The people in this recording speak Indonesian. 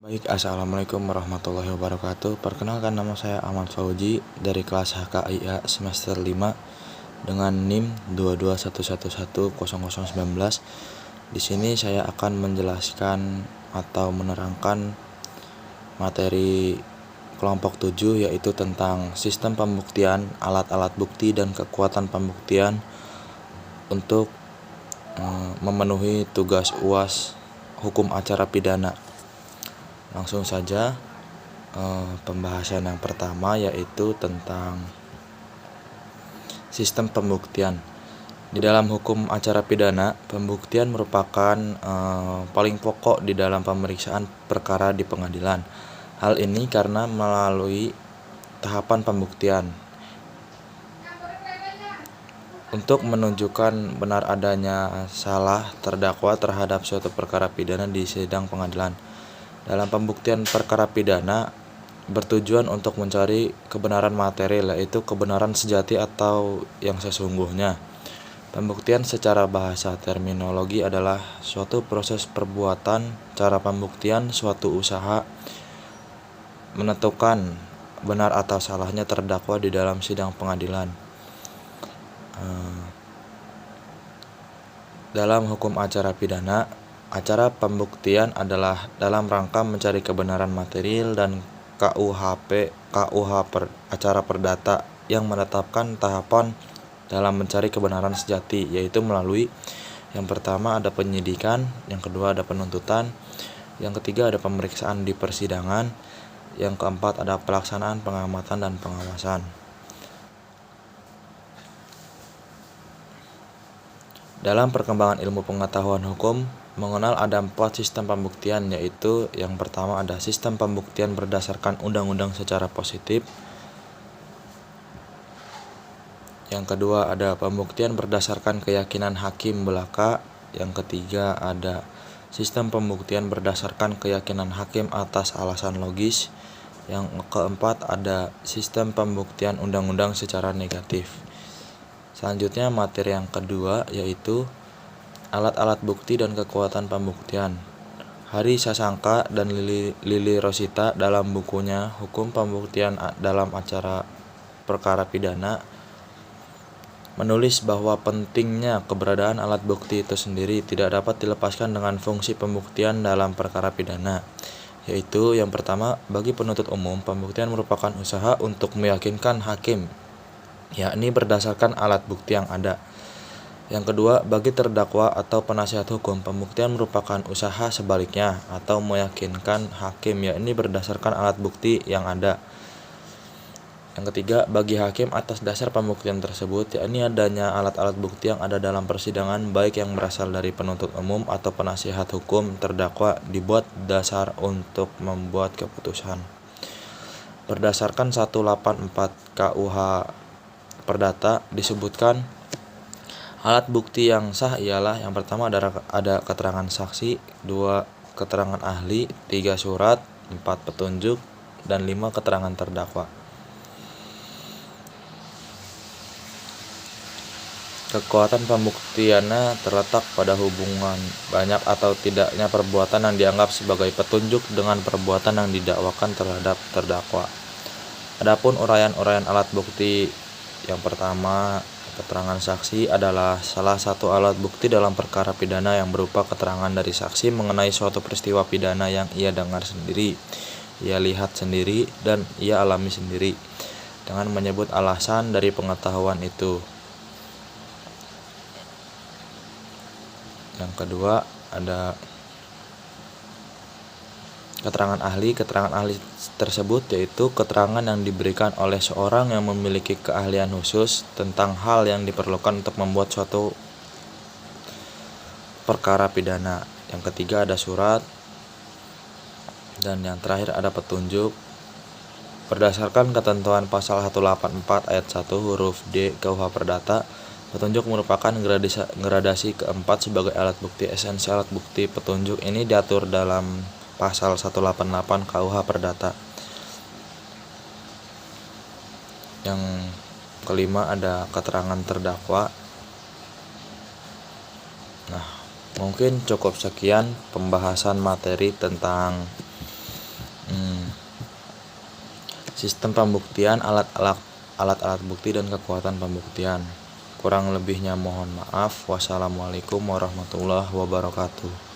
Baik, assalamualaikum warahmatullahi wabarakatuh. Perkenalkan, nama saya Ahmad Fauji dari kelas HKIA semester 5 dengan NIM 221110019. Di sini saya akan menjelaskan atau menerangkan materi kelompok 7, yaitu tentang sistem pembuktian, alat-alat bukti dan kekuatan pembuktian untuk memenuhi tugas UAS hukum acara pidana. Langsung saja, pembahasan yang pertama yaitu tentang sistem pembuktian. Di dalam hukum acara pidana, pembuktian merupakan paling pokok di dalam pemeriksaan perkara di pengadilan. Hal ini karena melalui tahapan pembuktian untuk menunjukkan benar adanya salah terdakwa terhadap suatu perkara pidana di sidang pengadilan. Dalam pembuktian perkara pidana bertujuan untuk mencari kebenaran material, yaitu kebenaran sejati atau yang sesungguhnya. Pembuktian secara bahasa terminologi adalah suatu proses perbuatan. Cara pembuktian suatu usaha menentukan benar atau salahnya terdakwa di dalam sidang pengadilan. Dalam hukum acara pidana, acara pembuktian adalah dalam rangka mencari kebenaran material, dan acara perdata yang menetapkan tahapan dalam mencari kebenaran sejati, yaitu melalui yang pertama ada penyidikan, yang kedua ada penuntutan, yang ketiga ada pemeriksaan di persidangan, yang keempat ada pelaksanaan, pengamatan, dan pengawasan. Dalam perkembangan ilmu pengetahuan hukum, mengenal ada 4 sistem pembuktian, yaitu yang pertama ada sistem pembuktian berdasarkan undang-undang secara positif. Yang kedua ada pembuktian berdasarkan keyakinan hakim belaka. Yang ketiga ada sistem pembuktian berdasarkan keyakinan hakim atas alasan logis. Yang keempat ada sistem pembuktian undang-undang secara negatif. Selanjutnya materi yang kedua yaitu alat-alat bukti dan kekuatan pembuktian. Hari Sasangka dan Lili Rosita dalam bukunya Hukum Pembuktian dalam Acara Perkara Pidana menulis bahwa pentingnya keberadaan alat bukti itu sendiri tidak dapat dilepaskan dengan fungsi pembuktian dalam perkara pidana, yaitu yang pertama, bagi penuntut umum, pembuktian merupakan usaha untuk meyakinkan hakim, yakni berdasarkan alat bukti yang ada. Yang kedua, bagi terdakwa atau penasihat hukum, pembuktian merupakan usaha sebaliknya atau meyakinkan hakim, yakni berdasarkan alat bukti yang ada. Yang ketiga, bagi hakim atas dasar pembuktian tersebut, yakni adanya alat-alat bukti yang ada dalam persidangan, baik yang berasal dari penuntut umum atau penasihat hukum terdakwa, dibuat dasar untuk membuat keputusan. Berdasarkan 184 KUH Perdata disebutkan alat bukti yang sah ialah yang pertama ada keterangan saksi, 2 keterangan ahli, 3 surat, 4 petunjuk, dan 5 keterangan terdakwa. Kekuatan pembuktiannya terletak pada hubungan banyak atau tidaknya perbuatan yang dianggap sebagai petunjuk dengan perbuatan yang didakwakan terhadap terdakwa. Adapun uraian-uraian alat bukti, yang pertama, keterangan saksi adalah salah satu alat bukti dalam perkara pidana yang berupa keterangan dari saksi mengenai suatu peristiwa pidana yang ia dengar sendiri, ia lihat sendiri, dan ia alami sendiri, dengan menyebut alasan dari pengetahuan itu. Yang kedua ada keterangan ahli. Keterangan ahli tersebut yaitu keterangan yang diberikan oleh seorang yang memiliki keahlian khusus tentang hal yang diperlukan untuk membuat suatu perkara pidana. Yang ketiga ada surat, dan yang terakhir ada petunjuk. Berdasarkan ketentuan pasal 184 ayat 1 huruf D KUH Perdata, petunjuk merupakan gradasi keempat sebagai alat bukti. Esensi alat bukti petunjuk ini diatur dalam pasal 188 KUH Perdata. Yang kelima ada keterangan terdakwa. Mungkin cukup sekian pembahasan materi tentang Sistem pembuktian, alat-alat bukti dan kekuatan pembuktian. Kurang lebihnya mohon maaf. Wassalamualaikum warahmatullahi wabarakatuh.